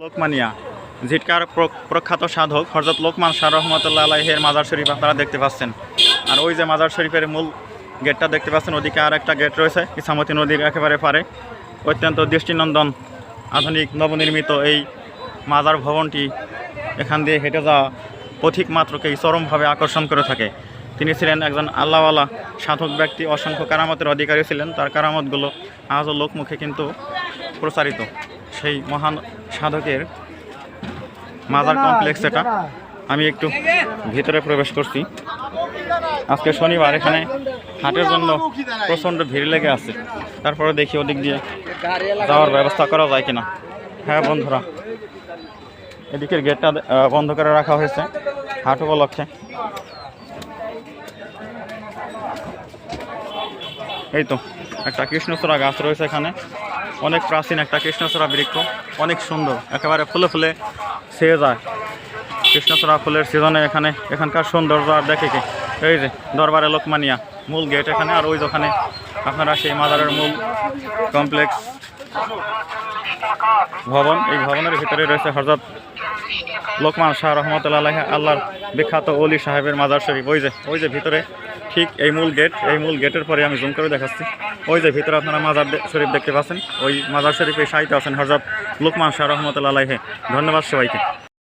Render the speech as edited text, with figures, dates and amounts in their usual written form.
লোকমানিয়া জিটকার প্রখ্যাত সাধক হযরত লোকমান শাহ রহমতুল্লাহ আলাইহির মাজার শরীফ আপনারা দেখতে পাচ্ছেন। আর ওই যে মাজার শরীফের মূল গেটটা দেখতে পাচ্ছেন, ওদিকে আর একটা গেট রয়েছে ইছামতি নদীর একেবারে পারে। অত্যন্ত দৃষ্টিনন্দন আধুনিক নবনির্মিত এই মাজার ভবনটি এখান দিয়ে হেঁটে যাওয়া পথিক মাত্রকেই চরমভাবে আকর্ষণ করে থাকে। তিনি ছিলেন একজন আল্লাহওয়ালা সাধক ব্যক্তি, অসংখ্য কারামতের অধিকারী ছিলেন। তার কারামতগুলো আজও লোকমুখে কিন্তু প্রচারিত। সেই মহান সাধকের মাজার কমপ্লেক্স এটা। আমি একটু ভিতরে প্রবেশ করছি। আজকে শনিবার, এখানে হাটের জন্য প্রচণ্ড ভিড় লেগে আছে। তারপরে দেখি ওদিক দিয়ে যাওয়ার ব্যবস্থা করা যায় কিনা। হ্যাঁ বন্ধুরা, এদিকের গেটটা বন্ধ করে রাখা হয়েছে হাট উপলক্ষে। এই তো একটা কৃষ্ণচূড়া গাছ রয়েছে এখানে, অনেক প্রাচীন একটা কৃষ্ণচূড়া বৃক্ষ, অনেক সুন্দর, একেবারে ফুলে ফুলে ছেয়ে যায়। কৃষ্ণচূড়া ফুলের সিজনে এখানকার সৌন্দর্য আর দেখে কি। এই যে দরবারে লোকমানিয়া মূল গেট এখানে, আর ওই ওখানে আপনারা সেই মাজারের মূল কমপ্লেক্স ভবন। এই ভবনের ভিতরে রয়েছে হযরত লোকমান শাহ রহমতুল্লাহ আলাইহি আল্লাহর বিখ্যাত ওলি সাহেবের মাজার শরীফ। ওই যে ভিতরে ঠিক এই মূল গেট, এই মূল গেটের পরে আমি জুম করে দেখাচ্ছি। ওই যে ভিতরে আপনারা মাজার শরীফ দেখতে পাচ্ছেন। ওই মাজার শরীফে শায়িত আছেন হযরত লোকমান শাহ রহমতুল্লাহ আলাইহি। ধন্যবাদ সবাইকে।